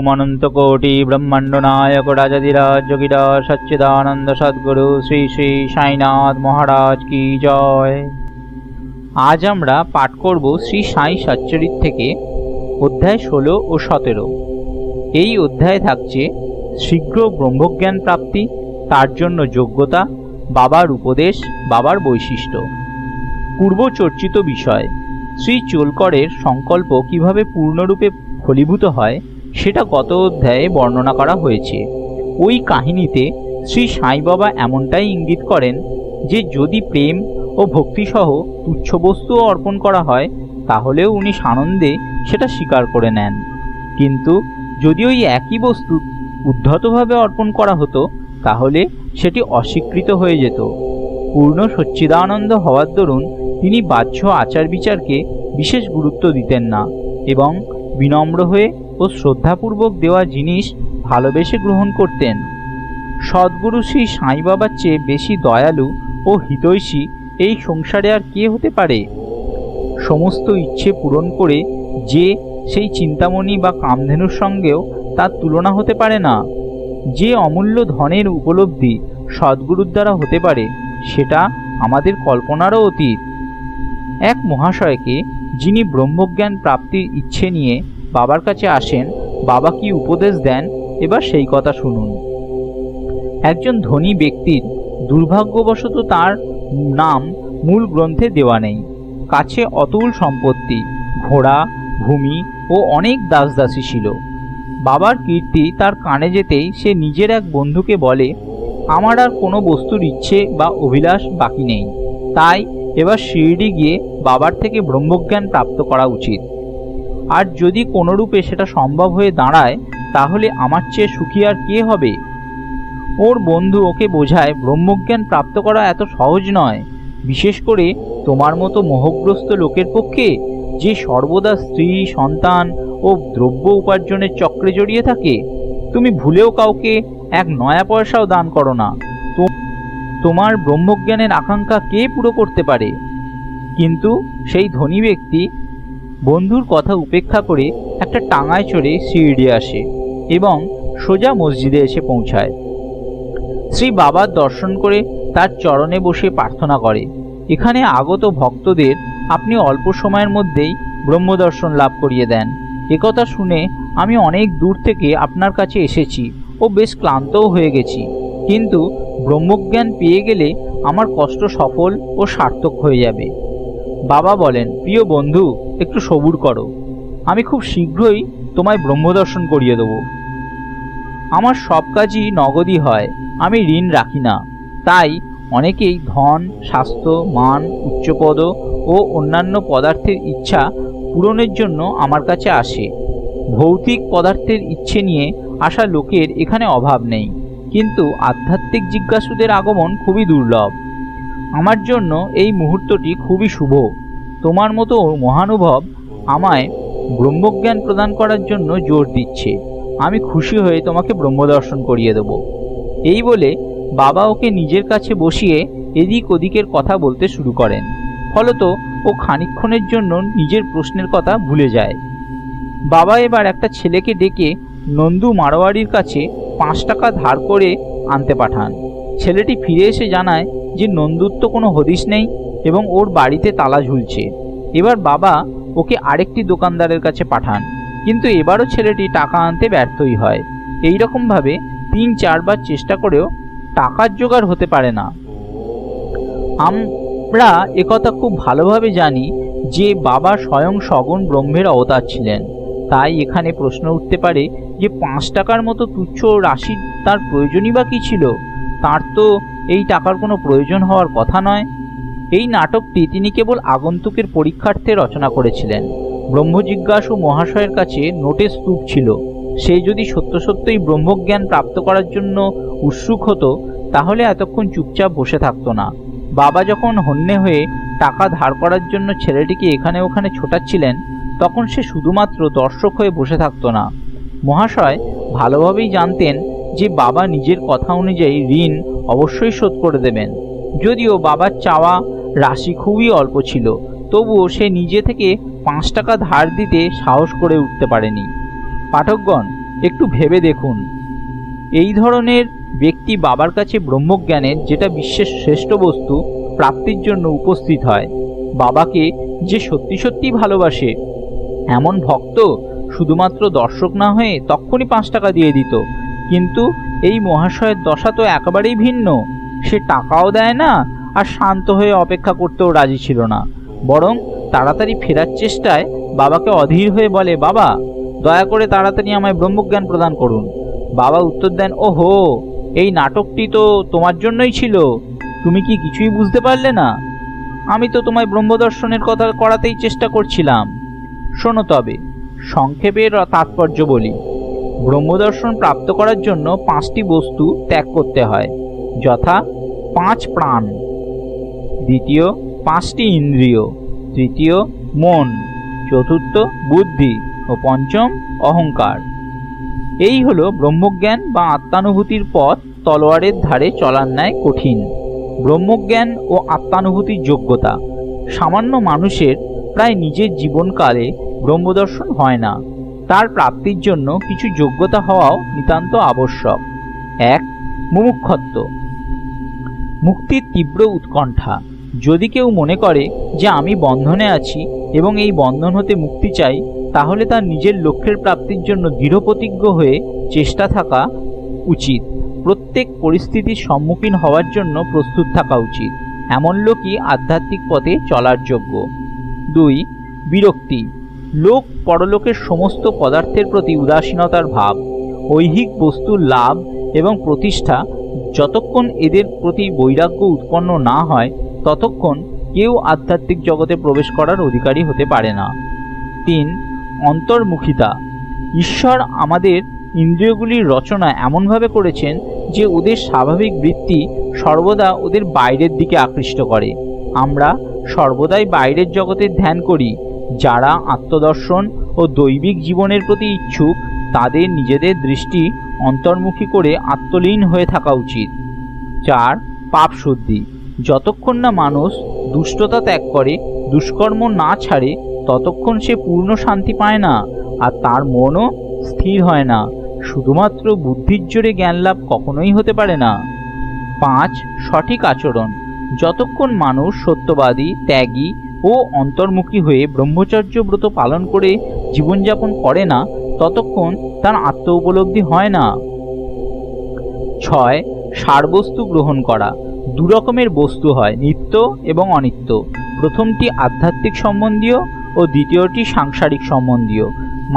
ओम अनंत कोटि ब्रह्मांड नायक राजाधिराज जोगिराज सच्चिदानंद सद्गुरु श्री श्री साईनाथ महाराज की जय। आज আমরা পাঠ করব শ্রী সাই সচ্চরিত থেকে অধ্যায় 16 ও 17। এই অধ্যায়ে থাকছে শীঘ্র ব্রহ্মজ্ঞান প্রাপ্তি, তার জন্য যোগ্যতা, বাবার উপদেশ, বাবার বৈশিষ্ট্য। পূর্ব চর্চিত বিষয় শ্রী চোলকরের সংকল্প কিভাবে পূর্ণরূপে ফলীভূত হয় সেটা গত অধ্যায়ে বর্ণনা করা হয়েছে। ওই কাহিনীতে শ্রী সাই বাবা এমনটাই ইঙ্গিত করেন যে যদি প্রেম ও ভক্তিসহ তুচ্ছ বস্তু অর্পণ করা হয় তাহলেও উনি সানন্দে সেটা স্বীকার করে নেন, কিন্তু যদি ওই একই বস্তু উদ্ধতভাবে অর্পণ করা হতো তাহলে সেটি অস্বীকৃত হয়ে যেত। পূর্ণ সচ্চিদানন্দ হওয়ার দরুন তিনি বাহ্য আচার বিচারকে বিশেষ গুরুত্ব দিতেন না এবং বিনম্র হয়ে ও শ্রদ্ধাপূর্বক দেওয়া জিনিস ভালোবেসে গ্রহণ করতেন। সদ্গুরু শ্রী সাই বাবার চেয়ে বেশি দয়ালু ও হিতৈষী এই সংসারে আর কে হতে পারে? সমস্ত ইচ্ছে পূরণ করে যে সেই চিন্তামণি বা কামধেনুর সঙ্গেও তার তুলনা হতে পারে না। যে অমূল্য ধনের উপলব্ধি সদ্গুরুর দ্বারা হতে পারে সেটা আমাদের কল্পনারও অতীত। এক মহাশয়কে, যিনি ব্রহ্মজ্ঞান প্রাপ্তির ইচ্ছে নিয়ে বাবার কাছে আসেন, বাবা কি উপদেশ দেন এবার সেই কথা শুনুন। একজন ধনী ব্যক্তির দুর্ভাগ্যবশত তার নাম মূল গ্রন্থে দেওয়া নেই। কাছে অতুল সম্পত্তি, ঘোড়া, ভূমি ও অনেক দাসদাসী ছিল। বাবার কীর্তি তার কানে যেতেই সে নিজের এক বন্ধুকে বলে, আমার আর কোনো বস্তুর ইচ্ছে বা অভিলাষ বাকি নেই, তাই এবার শিরডি গিয়ে বাবার থেকে ব্রহ্মজ্ঞান প্রাপ্ত করা উচিত। আর যদি কোনোরূপে সেটা সম্ভব হয়ে দাঁড়ায় তাহলে আমার চেয়ে সুখী আর কে হবে? ওর বন্ধু ওকে বোঝায় ব্রহ্মজ্ঞান প্রাপ্ত করা এত সহজ নয়, বিশেষ করে তোমার মতো মোহগ্রস্ত লোকের পক্ষে, যে সর্বদা স্ত্রী, সন্তান ও দ্রব্য উপার্জনের চক্রে জড়িয়ে থাকে। তুমি ভুলেও কাউকে এক নয়া পয়সাও দান করো না, তোমার ব্রহ্মজ্ঞানের আকাঙ্ক্ষা কে পুরো করতে পারে? কিন্তু সেই ধনী ব্যক্তি বন্ধুর কথা উপেক্ষা করে একটা টাঙায় চড়ে শিরডি আসে এবং সোজা মসজিদে এসে পৌঁছায়। শ্রী বাবার দর্শন করে তার চরণে বসে প্রার্থনা করে, এখানে আগত ভক্তদের আপনি অল্প সময়ের মধ্যেই ব্রহ্মদর্শন লাভ করিয়ে দেন। একথা শুনে আমি অনেক দূর থেকে আপনার কাছে এসেছি ও বেশ ক্লান্তও হয়ে গেছি, কিন্তু ব্রহ্মজ্ঞান পেয়ে গেলে আমার কষ্ট সফল ও সার্থক হয়ে যাবে। বাবা বলেন, প্রিয় বন্ধু, একটু সবুর করো, আমি খুব শীঘ্রই তোমায় ব্রহ্মদর্শন করিয়ে দেব। আমার সব কাজই নগদই হয়, আমি ঋণ রাখি না। তাই অনেকেই ধন, স্বাস্থ্য, মান, উচ্চপদ ও অন্যান্য পদার্থের ইচ্ছা পূরণের জন্য আমার কাছে আসে। ভৌতিক পদার্থের ইচ্ছে নিয়ে আসা লোকের এখানে অভাব নেই, কিন্তু আধ্যাত্মিক জিজ্ঞাসুদের আগমন খুবই দুর্লভ। আমার জন্য এই মুহূর্তটি খুবই শুভ। তোমার মতো মহানুভব আমায় ব্রহ্মজ্ঞান প্রদান করার জন্য জোর দিচ্ছে। আমি খুশি হয়ে তোমাকে ব্রহ্মদর্শন করিয়ে দেব। এই বলে বাবা ওকে নিজের কাছে বসিয়ে এদিক ওদিকের কথা বলতে শুরু করেন। ফলত ও খানিকক্ষণের জন্য নিজের প্রশ্নের কথা ভুলে যায়। বাবা এবার একটা ছেলেকে ডেকে নন্দু মারোয়ারির কাছে 5 টাকা ধার করে আনতে পাঠান। ছেলেটি ফিরে এসে জানায় যে নন্দুর তো কোনো হদিশ নেই এবং ওর বাড়িতে তালা ঝুলছে। এবার বাবা ওকে আরেকটি দোকানদারের কাছে পাঠান, কিন্তু এবারও ছেলেটি টাকা আনতে ব্যর্থই হয়। এই রকমভাবে 3-4 বার চেষ্টা করেও টাকার জোগাড় হতে পারে না। আমরা একথা খুব ভালোভাবে জানি যে বাবা স্বয়ং সগুণ ব্রহ্মের অবতার ছিলেন। তাই এখানে প্রশ্ন উঠতে পারে যে 5 টাকার মতো তুচ্ছ রাশি তার প্রয়োজনই বা কী ছিল? তার তো এই টাকার কোনো প্রয়োজন হওয়ার কথা নয়। এই নাটকটি তিনি কেবল আগন্তুকের পরীক্ষার্থে রচনা করেছিলেন। ব্রহ্মজিজ্ঞাসু মহাশয়ের কাছে নোটে স্তূপ ছিল। সে যদি সত্য সত্যই ব্রহ্মজ্ঞান প্রাপ্ত করার জন্য উৎসুক হতো তাহলে এতক্ষণ চুপচাপ বসে থাকতো না। বাবা যখন হন্যে হয়ে টাকা ধার করার জন্য ছেলেটিকে এখানে ওখানে ছোটাচ্ছিলেন তখন সে শুধুমাত্র দর্শক হয়ে বসে থাকতো না। মহাশয় ভালোভাবেই জানতেন যে বাবা নিজের কথা অনুযায়ী ঋণ অবশ্যই শোধ করে দেবেন। যদিও বাবার চাওয়া রাশি খুবই অল্প ছিল, তবুও সে নিজে থেকে 5 টাকা ধার দিতে সাহস করে উঠতে পারেনি। পাঠকগণ, একটু ভেবে দেখুন, এই ধরনের ব্যক্তি বাবার কাছে ব্রহ্মজ্ঞানের, যেটা বিশ্বের শ্রেষ্ঠ বস্তু, প্রাপ্তির জন্য উপস্থিত হয়। বাবাকে যে সত্যি সত্যি ভালোবাসে এমন ভক্ত শুধুমাত্র দর্শক না হয়ে তক্ষুনি 5 টাকা দিয়ে দিত। কিন্তু এই মহাশয়ের দশা তো একেবারেই ভিন্ন। সে টাকাও দেয় না, আর শান্ত হয়ে অপেক্ষা করতেও রাজি ছিল না, বরং তাড়াতাড়ি ফেরার চেষ্টায় বাবাকে অধীর হয়ে বলে, বাবা দয়া করে তাড়াতাড়ি আমায় ব্রহ্মজ্ঞান প্রদান করুন। বাবা উত্তর দেন, ওহো, এই নাটকটি তো তোমার জন্যই ছিল, তুমি কি কিছুই বুঝতে পারলে না? আমি তো তোমায় ব্রহ্মদর্শনের কথা করাতেই চেষ্টা করছিলাম। শোনো তবে, সংক্ষেপে তাৎপর্য বলি। ব্রহ্মদর্শন প্রাপ্ত করার জন্য 5টি বস্তু ত্যাগ করতে হয়, যথা 5 প্রাণ, দ্বিতীয় 5টি ইন্দ্রিয়, তৃতীয় মন, চতুর্থ বুদ্ধি ও পঞ্চম অহংকার। এই হলো ব্রহ্মজ্ঞান বা আত্মানুভূতির পথ তলোয়ারের ধারে চলার ন্যায় কঠিন। ব্রহ্মজ্ঞান ও আত্মানুভূতির যোগ্যতা। সামান্য মানুষের প্রায় নিজের জীবনকালে ব্রহ্মদর্শন হয় না। তার প্রাপ্তির জন্য কিছু যোগ্যতা হওয়াও নিতান্ত আবশ্যক। 1. মুমুক্ষত্ব, মুক্তির তীব্র উৎকণ্ঠা। যদি কেউ মনে করে যে আমি বন্ধনে আছি এবং এই বন্ধন হতে মুক্তি চাই, তাহলে তার নিজের লক্ষ্যের প্রাপ্তির জন্য দৃঢ়প্রতিজ্ঞ হয়ে চেষ্টা থাকা উচিত। প্রত্যেক পরিস্থিতির সম্মুখীন হওয়ার জন্য প্রস্তুত থাকা উচিত। এমন লোকই আধ্যাত্মিক পথে চলার যোগ্য। 2. বিরক্তি, লোক পরলোকের সমস্ত পদার্থের প্রতি উদাসীনতার ভাব। ঐহিক বস্তুর লাভ এবং প্রতিষ্ঠা যতক্ষণ এদের প্রতি বৈরাগ্য উৎপন্ন না হয়, ততক্ষণ কেউ আধ্যাত্মিক জগতে প্রবেশ করার অধিকারী হতে পারে না। 3. অন্তর্মুখিতা, ঈশ্বর আমাদের ইন্দ্রিয়গুলির রচনা এমনভাবে করেছেন যে ওদের স্বাভাবিক বৃত্তি সর্বদা ওদের বাইরের দিকে আকৃষ্ট করে। আমরা সর্বদাই বাইরের জগতের ধ্যান করি। যারা আত্মদর্শন ও দৈবিক জীবনের প্রতি ইচ্ছুক, তাদের নিজেদের দৃষ্টি অন্তর্মুখী করে আত্মলীন হয়ে থাকা উচিত। 4. পাপ শুদ্ধি, যতক্ষণ না মানুষ দুষ্টতা ত্যাগ করে, দুষ্কর্ম না ছাড়ে, ততক্ষণ সে পূর্ণ শান্তি পায় না, আর তার মনও স্থির হয় না। শুধুমাত্র বুদ্ধির জোরে জ্ঞান লাভ কখনোই হতে পারে না। 5. সঠিক আচরণ, যতক্ষণ মানুষ সত্যবাদী, ত্যাগী ও অন্তর্মুখী হয়ে ব্রহ্মচর্য ব্রত পালন করে জীবনযাপন করে না, ততক্ষণ তার আত্ম উপলব্ধি হয় না। 6. সারবস্তু গ্রহণ করা, 2 রকমের বস্তু হয়, নিত্য এবং অনিত্য। প্রথমটি আধ্যাত্মিক সম্বন্ধীয় ও দ্বিতীয়টি সাংসারিক সম্বন্ধীয়।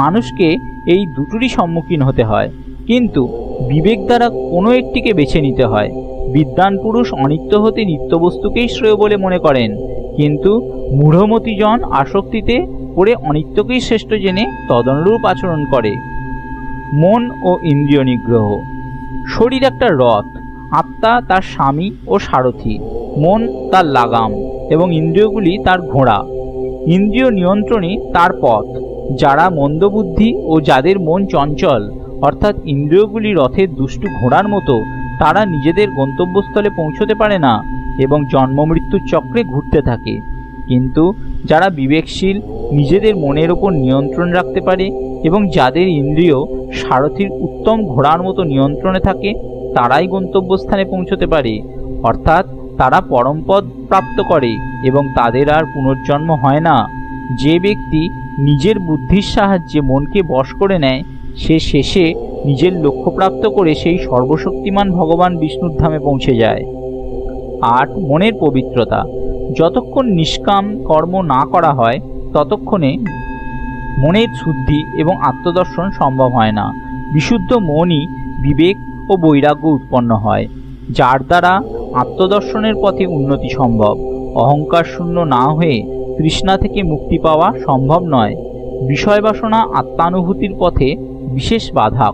মানুষকে এই দুটোরই সম্মুখীন হতে হয়, কিন্তু বিবেক দ্বারা কোনো একটিকে বেছে নিতে হয়। বিদ্বান পুরুষ অনিত্য হতে নিত্য বস্তুকেই শ্রেয় বলে মনে করেন, কিন্তু মূঢ়মতি জন আসক্তিতে পড়ে অনিত্যকেই শ্রেষ্ঠ জেনে তদনুরূপ আচরণ করে। মন ও ইন্দ্রিয় নিগ্রহ, শরীর একটা রথ, আত্মা তার স্বামী ও সারথি, মন তার লাগাম এবং ইন্দ্রিয়গুলি তার ঘোড়া। ইন্দ্রিয় নিয়ন্ত্রণই তার পথ। যারা মন্দবুদ্ধি ও যাদের মন চঞ্চল, অর্থাৎ ইন্দ্রিয়গুলি রথের দুষ্টু ঘোড়ার মতো, তারা নিজেদের গন্তব্যস্থলে পৌঁছতে পারে না এবং জন্ম মৃত্যুর চক্রে ঘুরতে থাকে। কিন্তু যারা বিবেকশীল, নিজেদের মনের ওপর নিয়ন্ত্রণ রাখতে পারে এবং যাদের ইন্দ্রিয় সারথীর উত্তম ঘোড়ার মতো নিয়ন্ত্রণে থাকে, তারাই গন্তব্যস্থানে পৌঁছতে পারে, অর্থাৎ তারা পরমপদ প্রাপ্ত করে এবং তাদের আর পুনর্জন্ম হয় না। যে ব্যক্তি নিজের বুদ্ধির সাহায্যে মনকে বশ করে নেয়, সে শেষে নিজের লক্ষ্য প্রাপ্ত করে সেই সর্বশক্তিমান ভগবান বিষ্ণুর ধামে পৌঁছে যায়। 8. মনের পবিত্রতা, যতক্ষণ নিষ্কাম কর্ম না করা হয়, ততক্ষণে মনের শুদ্ধি এবং আত্মদর্শন সম্ভব হয় না। বিশুদ্ধ মনই বিবেক ও বৈরাগ্য উৎপন্ন হয়, যার দ্বারা আত্মদর্শনের পথে উন্নতি সম্ভব। অহংকার শূন্য না হয়ে তৃষ্ণা থেকে মুক্তি পাওয়া সম্ভব নয়। বিষয়বাসনা আত্মানুভূতির পথে বিশেষ বাধা।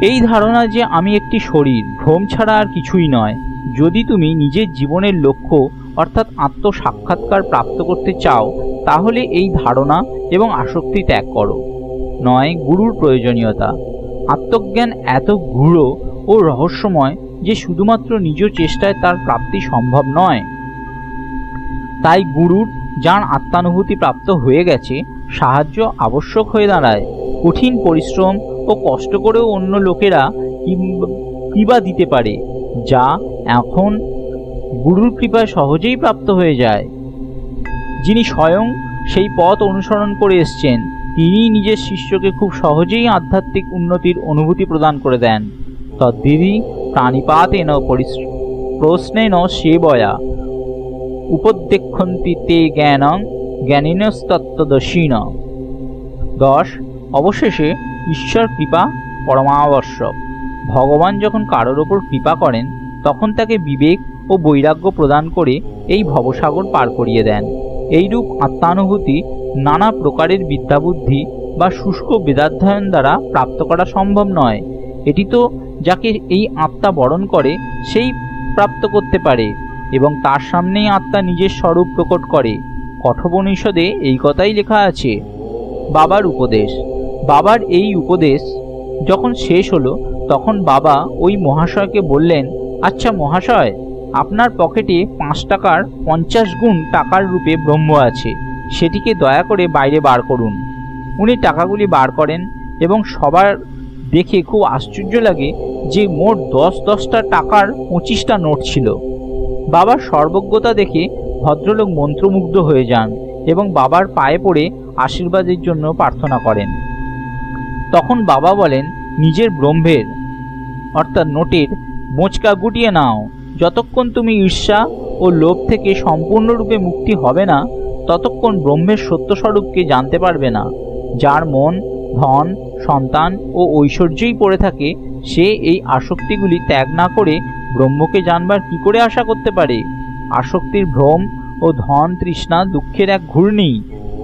এই ধারণা যে আমি একটি শরীর, ভ্রম ছাড়া আর কিছুই নয়। যদি তুমি নিজের জীবনের লক্ষ্য অর্থাৎ আত্মসাক্ষাৎকার প্রাপ্ত করতে চাও, তাহলে এই ধারণা এবং আসক্তি ত্যাগ করো। 9. গুরুর প্রয়োজনীয়তা, আত্মজ্ঞান এত গূঢ় ও রহস্যময় যে শুধুমাত্র নিজ চেষ্টায় তার প্রাপ্তি সম্ভব নয়। তাই গুরুর, যার আত্মানুভূতি প্রাপ্ত হয়ে গেছে, সাহায্য আবশ্যক হয়ে দাঁড়ায়। কঠিন পরিশ্রম ও কষ্ট করেও অন্য লোকেরা কি বা দিতে পারে, যা এখন গুরুর কৃপায় সহজেই প্রাপ্ত হয়ে যায়। যিনি স্বয়ং সেই পথ অনুসরণ করে এসছেন, তিনি নিজের শিষ্যকে খুব সহজেই আধ্যাত্মিক উন্নতির অনুভূতি প্রদান করে দেন। তদ্বিধি প্রাণিপাতেন প্রশ্নেন সেবয়া উপদেক্ষন্তি তে জ্ঞানং জ্ঞানিনস্তত্ত্বদর্শিন। 10. অবশেষে ঈশ্বর কৃপা পরমাবশ্যক। ভগবান যখন কারোর ওপর কৃপা করেন, তখন তাকে বিবেক ও বৈরাগ্য প্রদান করে এই ভবসাগর পার করিয়ে দেন। এইরূপ আত্মানুভূতি নানা প্রকারের বিদ্যাবুদ্ধি বা শুষ্ক বেদাধ্যয়ন দ্বারা প্রাপ্ত করা সম্ভব নয়। এটি তো যাকে এই আত্মা বরণ করে সেই প্রাপ্ত করতে পারে, এবং তার সামনেই আত্মা নিজের স্বরূপ প্রকট করে। কঠোপনিষদে এই কথাই লেখা আছে। বাবার উপদেশ। বাবার এই উপদেশ যখন শেষ হলো, তখন বাবা ওই মহাশয়কে বললেন, আচ্ছা মহাশয়, আপনার পকেটে 5 টাকার 50 গুণ টাকার রূপে ব্রহ্ম আছে, সেটিকে দয়া করে বাইরে বার করুন। উনি টাকাগুলি বার করেন এবং সবার দেখে খুব আশ্চর্য লাগে যে মোট 10-10টা টাকার 25টা নোট ছিল। বাবার সর্বজ্ঞতা দেখে ভদ্রলোক মন্ত্রমুগ্ধ হয়ে যান এবং বাবার পায়ে পড়ে আশীর্বাদের জন্য প্রার্থনা করেন। তখন বাবা বলেন, নিজের ব্রহ্মের অর্থাৎ নোটের বোঁচকা গুটিয়ে নাও। যতক্ষণ তুমি ঈর্ষা ও লোভ থেকে সম্পূর্ণরূপে মুক্তি হবে না, ততক্ষণ ব্রহ্মের সত্যস্বরূপকে জানতে পারবে না। যার মন ধন, সন্তান ও ঐশ্বর্যই পড়ে থাকে, সে এই আসক্তিগুলি ত্যাগ না করে ব্রহ্মকে জানবার কি করে আশা করতে পারে? আসক্তির ভ্রম ও ধন তৃষ্ণা দুঃখের এক ঘূর্ণি।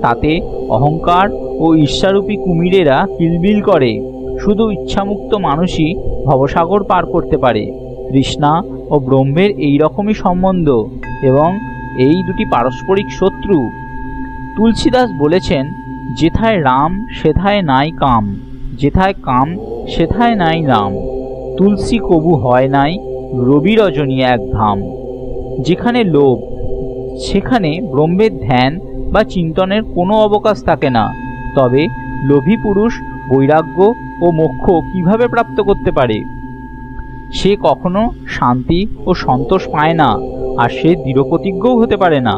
তাতে অহংকার ও ঈর্ষারূপী কুমিরেরা কিলবিল করে। শুধু ইচ্ছামুক্ত মানুষই ভবসাগর পার করতে পারে। তৃষ্ণা ও ব্রহ্মের এই রকমই সম্বন্ধ, এবং এই দুটি পারস্পরিক শত্রু। তুলসীদাস বলেছেন, যেথায় রাম সেথায় নাই কাম, যেথায় কাম সেথায় নাই রাম। তুলসী কবু হয় নাই রবি রজনী এক ধাম। যেখানে লোভ, সেখানে ব্রহ্মের ধ্যান বা চিন্তনের কোনো অবকাশ থাকে না। তবে লোভী পুরুষ বৈরাগ্য ও মোক্ষ কিভাবে প্রাপ্ত করতে পারে? সে কখনো শান্তি ও সন্তোষ পায় না, আর সে দৃঢ়প্রতিজ্ঞও হতে পারে না।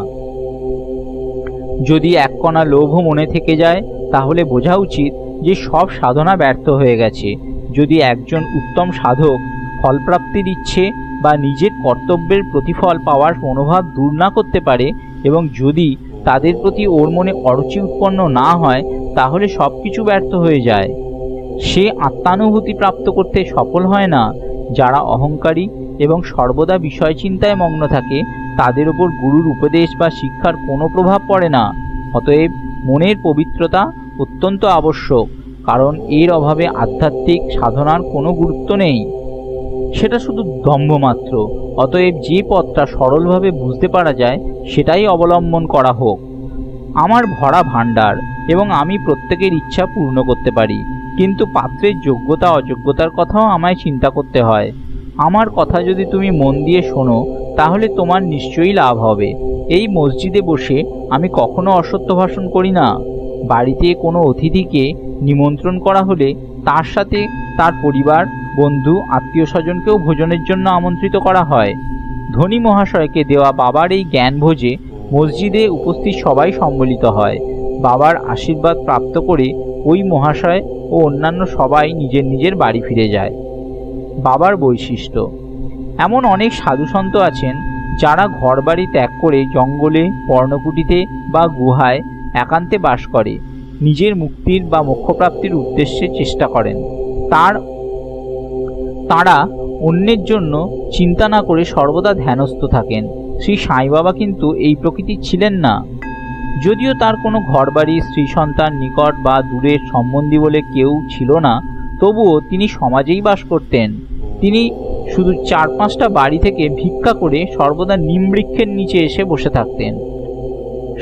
যদি এক কণা লোভও মনে থেকে যায়, তাহলে বোঝা উচিত যে সব সাধনা ব্যর্থ হয়ে গেছে। যদি একজন উত্তম সাধক ফলপ্রাপ্তির ইচ্ছে বা নিজের কর্তব্যের প্রতিফল পাওয়ার মনোভাব দূর না করতে পারে, এবং যদি তাদের প্রতি ওর মনে অরুচি উৎপন্ন না হয়, তাহলে সব কিছু ব্যর্থ হয়ে যায়। সে আত্মানুভূতি প্রাপ্ত করতে সফল হয় না। যারা অহংকারী এবং সর্বদা বিষয় চিন্তায় মগ্ন থাকে, তাদের ওপর গুরুর উপদেশ বা শিক্ষার কোনো প্রভাব পড়ে না। অতএব মনের পবিত্রতা অত্যন্ত আবশ্যক, কারণ এর অভাবে আধ্যাত্মিক সাধনার কোনো গুরুত্ব নেই। সেটা শুধু দম্ভ মাত্র। অতএব যে পথটা সরলভাবে বুঝতে পারা যায়, সেটাই অবলম্বন করা হোক। আমার ভরা ভাণ্ডার, এবং আমি প্রত্যেকের ইচ্ছা পূর্ণ করতে পারি, কিন্তু পাত্রের যোগ্যতা অযোগ্যতার কথাও আমায় চিন্তা করতে হয়। আমার কথা যদি তুমি মন দিয়ে শোনো, তাহলে তোমার নিশ্চয়ই লাভ হবে। এই মসজিদে বসে আমি কখনো অসত্য ভাষণ করি না। বাড়িতে কোনো অতিথিকে নিমন্ত্রণ করা হলে তার সাথে তার পরিবার, বন্ধু, আত্মীয় স্বজনকেও ভোজনের জন্য আমন্ত্রিত করা হয়। ধনী মহাশয়কে দেওয়া বাবার এই জ্ঞান ভোজে মসজিদে উপস্থিত সবাই সম্মিলিত হয়। বাবার আশীর্বাদ প্রাপ্ত করে ওই মহাশয় ও অন্যান্য সবাই নিজের নিজের বাড়ি ফিরে যায়। বাবার বৈশিষ্ট্য। এমন অনেক সাধুসন্ত আছেন যারা ঘরবাড়ি ত্যাগ করে জঙ্গলে, পর্ণকুটিতে বা গুহায় একান্তে বাস করে, নিজের মুক্তির বা মোক্ষপ্রাপ্তির উদ্দেশ্যে চেষ্টা করেন। তারা অন্যের জন্য চিন্তা না করে সর্বদা ধ্যানস্থ থাকেন। শ্রী সাই বাবা কিন্তু এই প্রকৃতির ছিলেন না। যদিও তার কোনো ঘরবাড়ি, স্ত্রী সন্তান, নিকট বা দূরের সম্বন্ধী বলে কেউ ছিল না, তবুও তিনি সমাজেই বাস করতেন। তিনি শুধু 4-5টা বাড়ি থেকে ভিক্ষা করে সর্বদা নিমবৃক্ষের নিচে এসে বসে থাকতেন।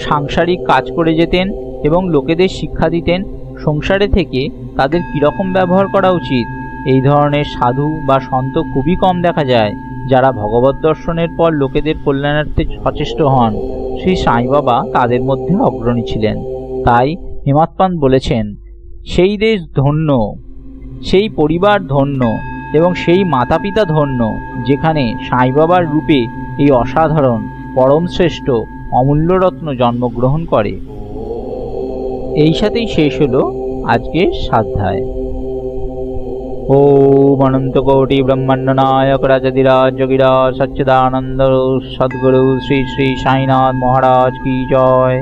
সাংসারিক কাজ করে যেতেন এবং লোকেদের শিক্ষা দিতেন সংসারে থেকে তাদের কীরকম ব্যবহার করা উচিত। এই ধরনের সাধু বা সন্ত খুবই কম দেখা যায়, যারা ভগবত দর্শনের পর লোকেদের কল্যাণার্থে সচেষ্ট হন। শ্রী সাই বাবা তাদের মধ্যে অগ্রণী ছিলেন। তাই হেমাৎপান্ত বলেছেন, সেই দেশ ধন্য, সেই পরিবার ধন্য এবং সেই মাতা পিতা ধন্য যেখানে সাই বাবার রূপে এই অসাধারণ পরম শ্রেষ্ঠ অমূল্য রত্ন জন্মগ্রহণ করে। এই সাথেই শেষ হলো আজকের স্বাধ্যায়। ওম অনন্ত কোটি ব্রহ্মাণ্ড নায়ক রাজাধিরাজ যোগীরাজ সচ্চিদানন্দ সদ্গুরু শ্রী শ্রী সাইনাথ মহারাজ কি জয়।